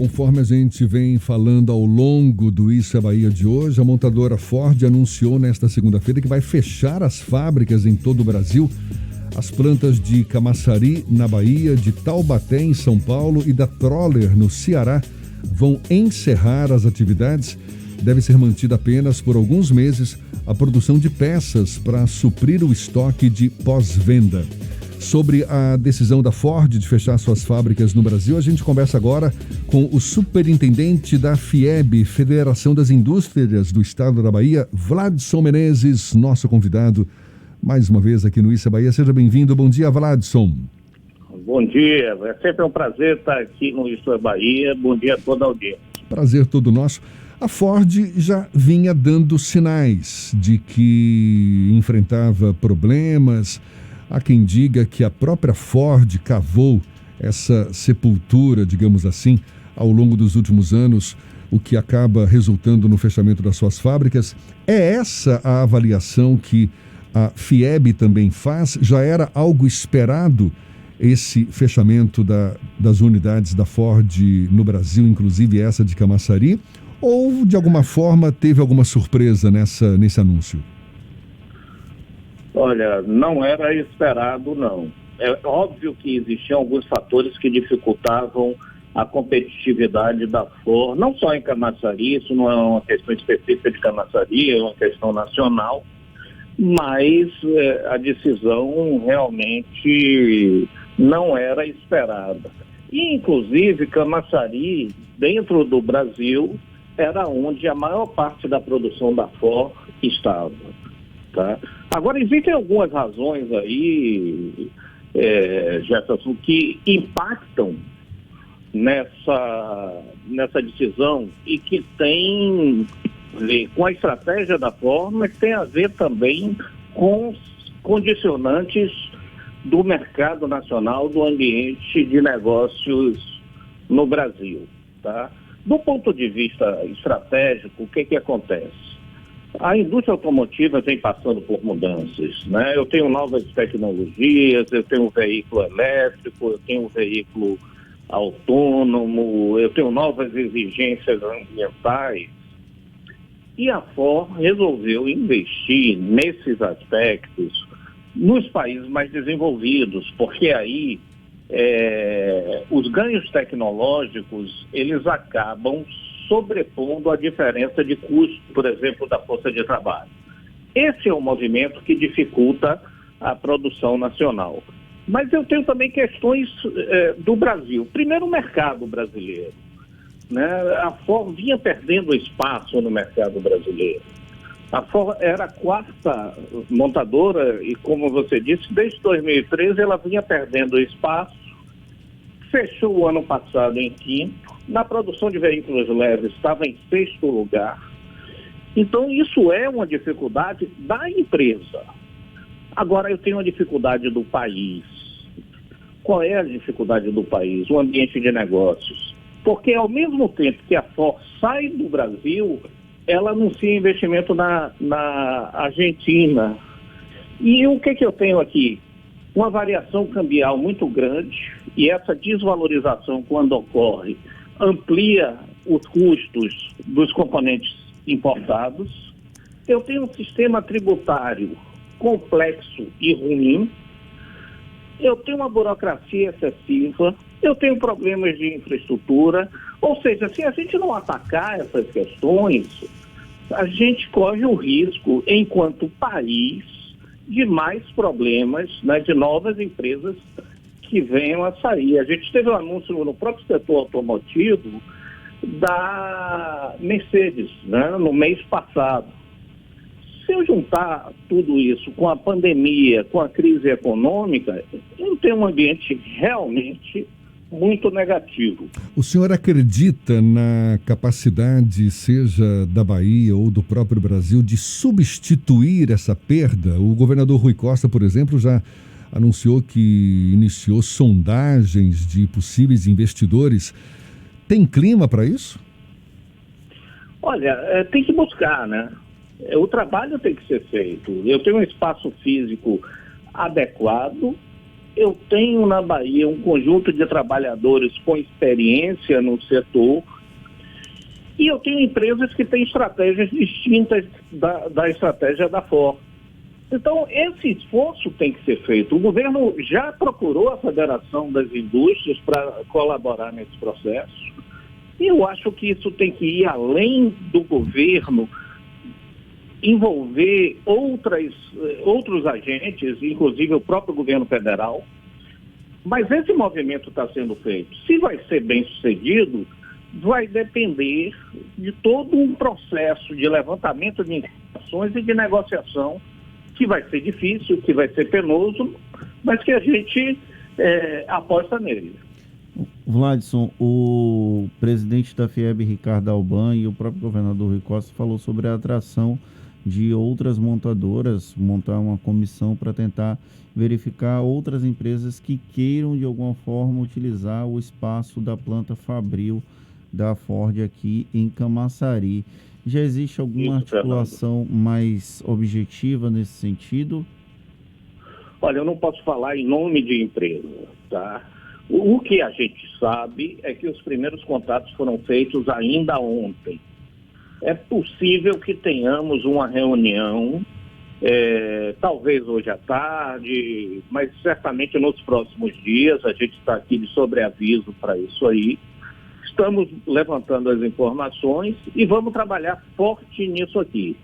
Conforme a gente vem falando ao longo do Isso é Bahia de hoje, a montadora Ford anunciou nesta segunda-feira que vai fechar as fábricas em todo o Brasil. As plantas de Camaçari, na Bahia, de Taubaté, em São Paulo, e da Troller, no Ceará, vão encerrar as atividades. Deve ser mantida apenas por alguns meses a produção de peças para suprir o estoque de pós-venda. Sobre a decisão da Ford de fechar suas fábricas no Brasil, a gente conversa agora com o superintendente da FIEB, Federação das Indústrias do Estado da Bahia, Vladson Menezes, nosso convidado, mais uma vez aqui no Isso é Bahia. Seja bem-vindo. Bom dia, Vladson. Bom dia. É sempre um prazer estar aqui no Isso é Bahia. Bom dia a toda a audiência. Prazer todo nosso. A Ford já vinha dando sinais de que enfrentava problemas. Há quem diga que a própria Ford cavou essa sepultura, digamos assim, ao longo dos últimos anos, o que acaba resultando no fechamento das suas fábricas. É essa a avaliação que a FIEB também faz? Já era algo esperado esse fechamento das unidades da Ford no Brasil, inclusive essa de Camaçari? Ou, de alguma forma, teve alguma surpresa nesse anúncio? Olha, não era esperado, não. É óbvio que existiam alguns fatores que dificultavam a competitividade da Ford, não só em Camaçari, isso não é uma questão específica de Camaçari, é uma questão nacional, mas a decisão realmente não era esperada. E, inclusive, Camaçari, dentro do Brasil, era onde a maior parte da produção da Ford estava. Tá? Agora, existem algumas razões aí, Jefferson, que impactam nessa decisão e que tem a ver com a estratégia da Ford, mas tem a ver também com os condicionantes do mercado nacional, do ambiente de negócios no Brasil. Tá? Do ponto de vista estratégico, o que acontece? A indústria automotiva vem passando por mudanças, né? Eu tenho novas tecnologias, eu tenho um veículo elétrico, eu tenho um veículo autônomo, eu tenho novas exigências ambientais. E a Ford resolveu investir nesses aspectos nos países mais desenvolvidos, porque aí os ganhos tecnológicos, eles acabam sobrepondo a diferença de custo, por exemplo, da força de trabalho. Esse é um movimento que dificulta a produção nacional. Mas eu tenho também questões do Brasil. Primeiro, o mercado brasileiro, né? A Ford vinha perdendo espaço no mercado brasileiro. A Ford era a quarta montadora e, como você disse, desde 2013 ela vinha perdendo espaço. Fechou o ano passado em quinto. Na produção de veículos leves estava em sexto lugar. Então, isso é uma dificuldade da empresa. Agora, eu tenho uma dificuldade do país. Qual é a dificuldade do país? O ambiente de negócios. Porque, ao mesmo tempo que a Ford sai do Brasil, ela anuncia investimento na Argentina. E o que eu tenho aqui? Uma variação cambial muito grande, e essa desvalorização, quando ocorre, amplia os custos dos componentes importados. Eu tenho um sistema tributário complexo e ruim. Eu tenho uma burocracia excessiva. Eu tenho problemas de infraestrutura. Ou seja, se a gente não atacar essas questões, a gente corre o risco, enquanto país, de mais problemas, né, de novas empresas que venham a sair. A gente teve um anúncio no próprio setor automotivo da Mercedes, né, no mês passado. Se eu juntar tudo isso com a pandemia, com a crise econômica, eu tenho um ambiente realmente muito negativo. O senhor acredita na capacidade, seja da Bahia ou do próprio Brasil, de substituir essa perda? O governador Rui Costa, por exemplo, já anunciou que iniciou sondagens de possíveis investidores. Tem clima para isso? Olha, tem que buscar, né? O trabalho tem que ser feito. Eu tenho um espaço físico adequado, eu tenho na Bahia um conjunto de trabalhadores com experiência no setor e eu tenho empresas que têm estratégias distintas da estratégia da Ford. Então, esse esforço tem que ser feito. O governo já procurou a Federação das Indústrias para colaborar nesse processo. E eu acho que isso tem que ir além do governo, envolver outros agentes, inclusive o próprio governo federal. Mas esse movimento está sendo feito. Se vai ser bem sucedido, vai depender de todo um processo de levantamento de informações e de negociação que vai ser difícil, que vai ser penoso, mas que a gente aposta nele. Vladson, o presidente da FIEB, Ricardo Alban, e o próprio governador Rui Costa falou sobre a atração de outras montadoras, montar uma comissão para tentar verificar outras empresas que queiram de alguma forma utilizar o espaço da planta fabril da Ford aqui em Camaçari. Já existe alguma articulação mais objetiva nesse sentido? Olha, eu não posso falar em nome de empresa, tá? O que a gente sabe é que os primeiros contatos foram feitos ainda ontem. É possível que tenhamos uma reunião, talvez hoje à tarde, mas certamente nos próximos dias. A gente está aqui de sobreaviso para isso aí. Estamos levantando as informações e vamos trabalhar forte nisso aqui.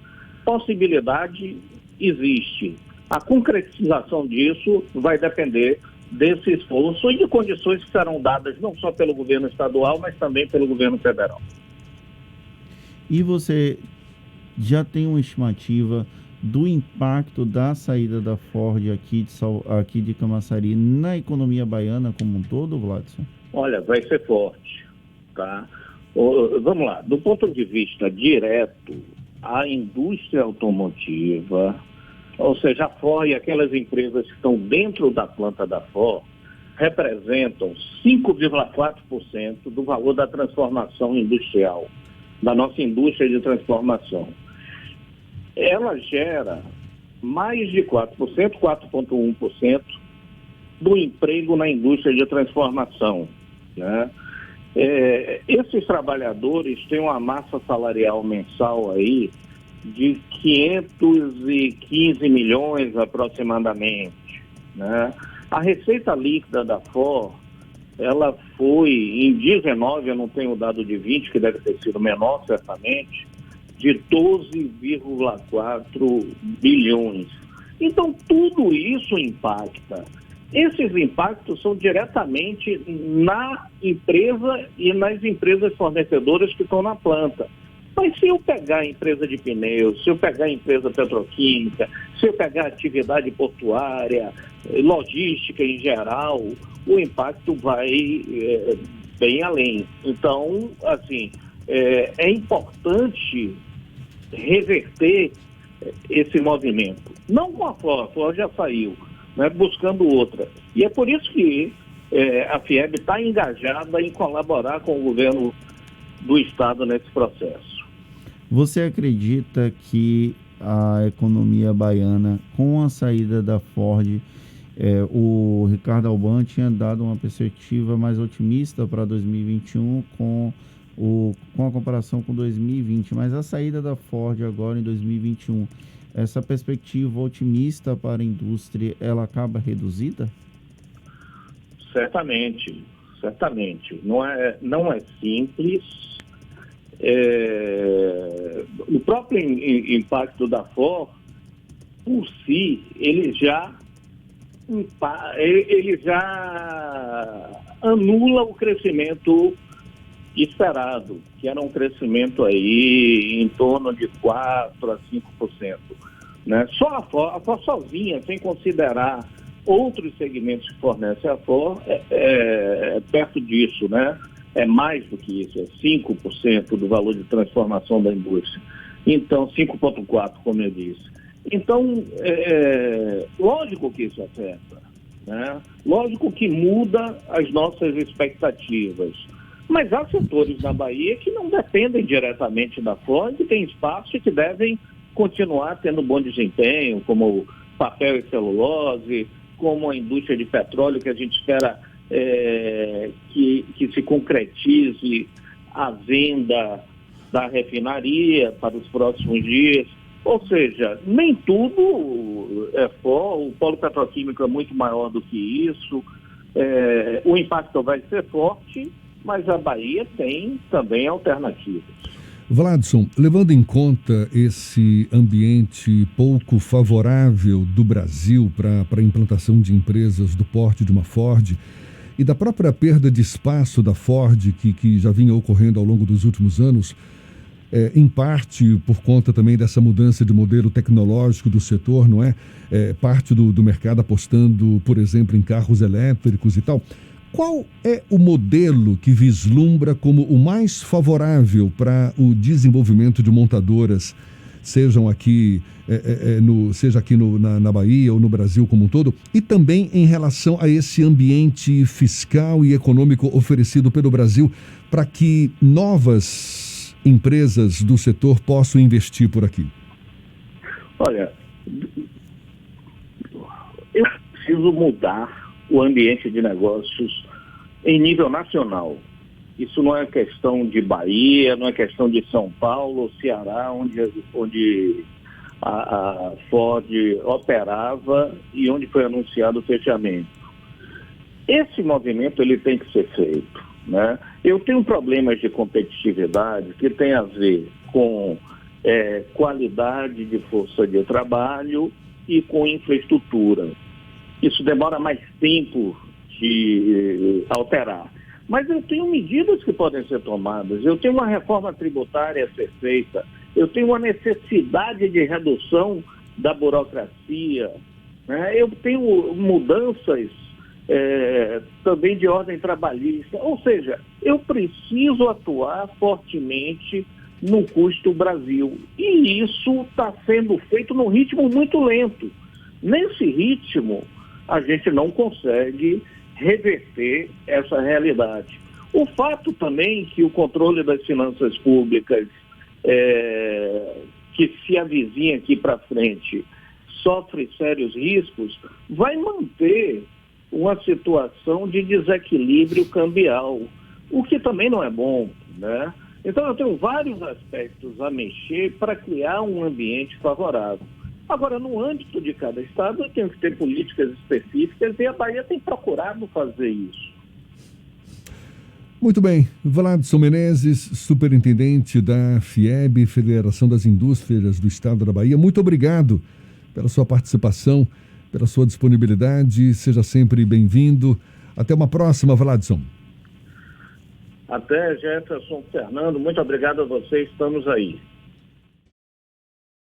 Possibilidade existe. A concretização disso vai depender desse esforço e de condições que serão dadas não só pelo governo estadual, mas também pelo governo federal. E você já tem uma estimativa do impacto da saída da Ford aqui de Camaçari na economia baiana como um todo, Vladson? Olha, vai ser forte, tá? Vamos lá, do ponto de vista direto, a indústria automotiva, ou seja, a Ford e aquelas empresas que estão dentro da planta da Ford, representam 5,4% do valor da transformação industrial, da nossa indústria de transformação. Ela gera mais de 4%, 4,1% do emprego na indústria de transformação, né? Esses trabalhadores têm uma massa salarial mensal aí de 515 milhões aproximadamente, né? A receita líquida da Ford, ela foi em 19, eu não tenho o dado de 20, que deve ter sido menor certamente, de 12,4 bilhões. Então tudo isso impacta. Esses impactos são diretamente na empresa e nas empresas fornecedoras que estão na planta. Mas se eu pegar a empresa de pneus, se eu pegar a empresa petroquímica, se eu pegar a atividade portuária, logística em geral, o impacto vai bem além. Então, assim, é importante reverter esse movimento. Não com a Ford já saiu, né, buscando outra. E é por isso que a FIEB está engajada em colaborar com o governo do Estado nesse processo. Você acredita que a economia baiana, com a saída da Ford, o Ricardo Alban tinha dado uma perspectiva mais otimista para 2021 com a comparação com 2020, mas a saída da Ford agora em 2021, essa perspectiva otimista para a indústria, ela acaba reduzida? Certamente. Não é simples. O próprio impacto da Ford, por si, ele já anula o crescimento esperado, que era um crescimento aí em torno de 4% a 5%. Né? Só a Ford sozinha, sem considerar outros segmentos que fornecem a Ford, perto disso, né? É mais do que isso, é 5% do valor de transformação da indústria. Então, 5,4%, como eu disse. Então, lógico que isso afeta, né? Lógico que muda as nossas expectativas. Mas há setores na Bahia que não dependem diretamente da Ford, que têm espaço e que devem continuar tendo bom desempenho, como papel e celulose, como a indústria de petróleo, que a gente espera que se concretize a venda da refinaria para os próximos dias. Ou seja, nem tudo é o polo petroquímico é muito maior do que isso, o impacto vai ser forte, mas a Bahia tem também alternativas. Vladson, levando em conta esse ambiente pouco favorável do Brasil para a implantação de empresas do porte de uma Ford e da própria perda de espaço da Ford que já vinha ocorrendo ao longo dos últimos anos, em parte por conta também dessa mudança de modelo tecnológico do setor, não é? Parte do mercado apostando, por exemplo, em carros elétricos e tal. Qual é o modelo que vislumbra como o mais favorável para o desenvolvimento de montadoras, seja aqui na Bahia ou no Brasil como um todo, e também em relação a esse ambiente fiscal e econômico oferecido pelo Brasil para que novas empresas do setor possam investir por aqui? Olha, eu preciso mudar o ambiente de negócios em nível nacional. Isso não é questão de Bahia, não é questão de São Paulo, Ceará, onde a Ford operava e onde foi anunciado o fechamento. Esse movimento ele tem que ser feito, né? Eu tenho problemas de competitividade que tem a ver com qualidade de força de trabalho e com infraestrutura. Isso demora mais tempo de alterar. Mas eu tenho medidas que podem ser tomadas. Eu tenho uma reforma tributária a ser feita. Eu tenho uma necessidade de redução da burocracia, né? Eu tenho mudanças também de ordem trabalhista. Ou seja, eu preciso atuar fortemente no custo Brasil. E isso está sendo feito num ritmo muito lento. Nesse ritmo, a gente não consegue reverter essa realidade. O fato também que o controle das finanças públicas, que se avizinha aqui para frente, sofre sérios riscos, vai manter uma situação de desequilíbrio cambial, o que também não é bom, né? Então eu tenho vários aspectos a mexer para criar um ambiente favorável. Agora, no âmbito de cada estado, eu tenho que ter políticas específicas e a Bahia tem procurado fazer isso. Muito bem. Vladson Menezes, superintendente da FIEB, Federação das Indústrias do Estado da Bahia, muito obrigado pela sua participação, pela sua disponibilidade. Seja sempre bem-vindo. Até uma próxima, Vladson. Até, Jefferson, Fernando. Muito obrigado a vocês. Estamos aí.